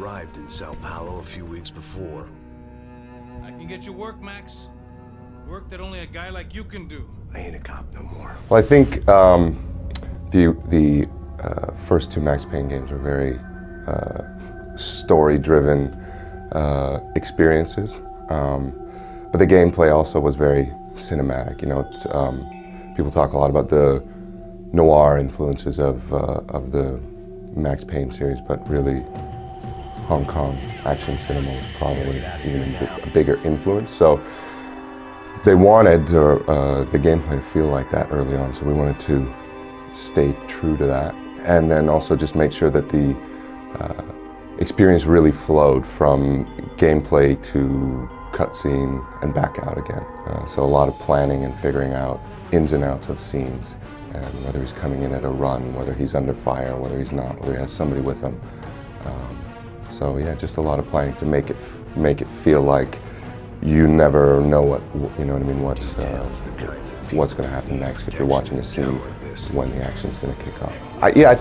arrived in Sao Paulo a few weeks before. I can get you work, Max. Work that only a guy like you can do. I ain't a cop no more. Well, I think the first two Max Payne games were very story-driven experiences, but the gameplay also was very cinematic. You know, it's, people talk a lot about the noir influences of the Max Payne series, but really Hong Kong action cinema was probably even a bigger influence. So they wanted the gameplay to feel like that early on, so we wanted to stay true to that, and then also just make sure that the experience really flowed from gameplay to cutscene and back out again. So a lot of planning and figuring out ins and outs of scenes, and whether he's coming in at a run, whether he's under fire, whether he's not, whether he has somebody with him. So yeah, just a lot of planning to make it feel like you never know what, you know what I mean, what's going to happen next if you're watching a scene when the action's going to kick off. I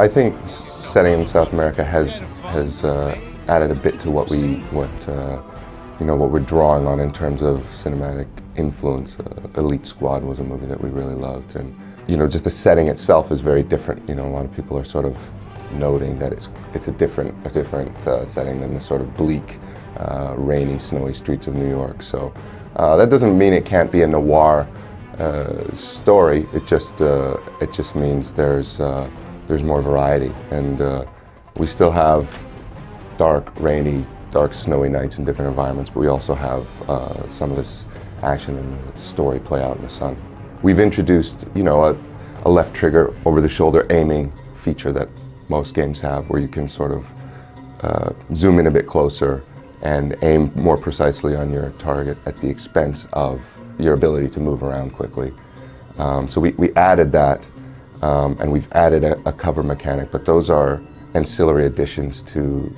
think setting in South America has added a bit to what we're drawing on in terms of cinematic influence. Elite Squad was a movie that we really loved, and you know, just the setting itself is very different. You know, a lot of people are sort of noting that it's a different setting than the sort of bleak, rainy, snowy streets of New York. So that doesn't mean it can't be a noir story. It just means there's more variety, and we still have dark, rainy, dark, snowy nights in different environments, but we also have some of this action and the story play out in the sun. We've introduced, you know, a left trigger over-the-shoulder aiming feature that most games have, where you can sort of zoom in a bit closer and aim more precisely on your target at the expense of your ability to move around quickly. So we added that, and we've added a cover mechanic, but those are ancillary additions to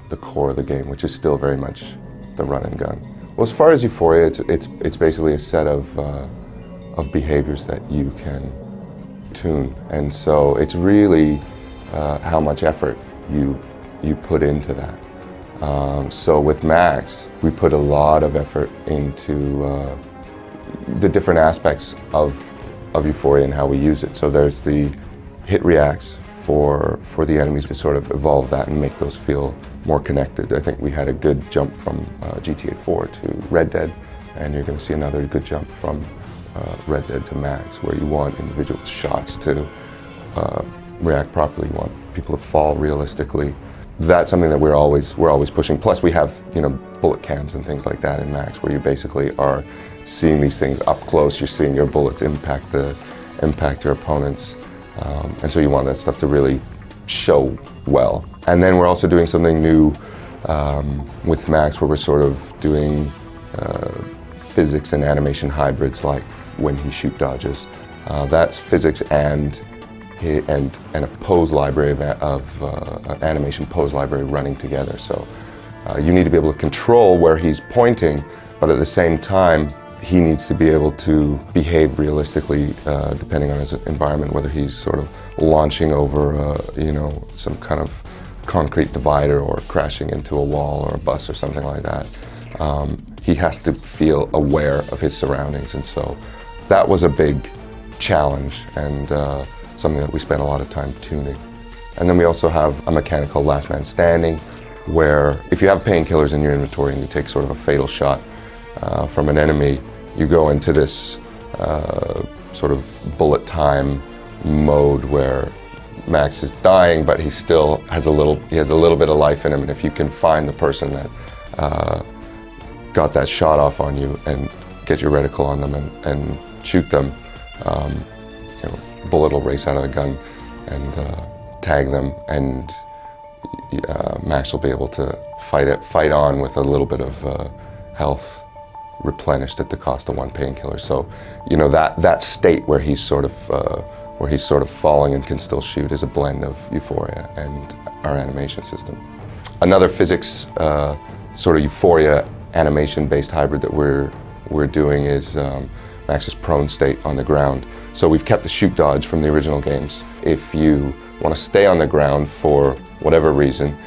the core of the game, which is still very much the run and gun. Well, as far as Euphoria, it's basically a set of behaviors that you can tune, and so it's really how much effort you put into that. So with Max, we put a lot of effort into the different aspects of Euphoria and how we use it. So there's the hit reacts for the enemies to sort of evolve that and make those feel more connected. I think we had a good jump from GTA 4 to Red Dead, and you're going to see another good jump from Red Dead to Max, where you want individual shots to react properly. You want people to fall realistically. That's something that we're always pushing. Plus, we have, you know, bullet cams and things like that in Max, where you basically are seeing these things up close. You're seeing your bullets impact your opponents, and so you want that stuff to really show well. And then we're also doing something new with Max, where we're sort of doing physics and animation hybrids, like when he shoot dodges. That's physics and a pose library of an animation pose library running together. So you need to be able to control where he's pointing, but at the same time, he needs to be able to behave realistically depending on his environment, whether he's sort of launching over you know, some kind of concrete divider or crashing into a wall or a bus or something like that. He has to feel aware of his surroundings, and so that was a big challenge and something that we spent a lot of time tuning. And then we also have a mechanic called Last Man Standing, where if you have painkillers in your inventory and you take sort of a fatal shot from an enemy, you go into this sort of bullet time mode where Max is dying, but he still has a little bit of life in him, and if you can find the person that got that shot off on you and get your reticle on them and shoot them, you know, bullet will race out of the gun and tag them, and Max will be able to fight on with a little bit of health replenished at the cost of one painkiller. So, you know, that state where he's sort of falling and can still shoot is a blend of Euphoria and our animation system. Another physics sort of Euphoria animation-based hybrid that we're doing is Max's prone state on the ground. So we've kept the shoot dodge from the original games. If you want to stay on the ground for whatever reason,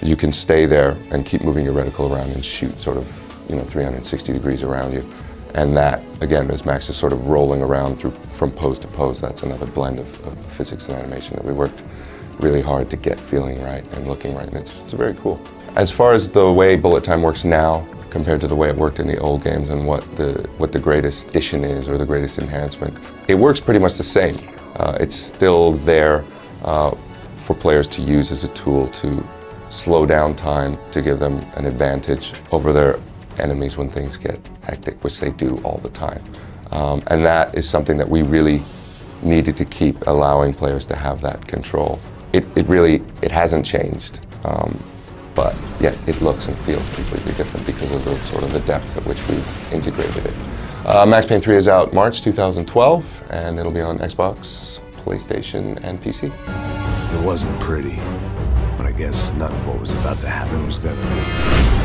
you can stay there and keep moving your reticle around and shoot sort of 360 degrees around you. And that, again, as Max is sort of rolling around from pose to pose, that's another blend of physics and animation that we worked really hard to get feeling right and looking right, and it's very cool. As far as the way bullet time works now compared to the way it worked in the old games and what the greatest addition is or the greatest enhancement, it works pretty much the same. It's still there for players to use as a tool to slow down time, to give them an advantage over their enemies when things get hectic, which they do all the time. And that is something that we really needed to keep, allowing players to have that control. It hasn't changed, but yet it looks and feels completely different because of the sort of the depth at which we've integrated it. Max Payne 3 is out March 2012, and it'll be on Xbox, PlayStation, and PC. It wasn't pretty, but I guess none of what was about to happen was gonna be.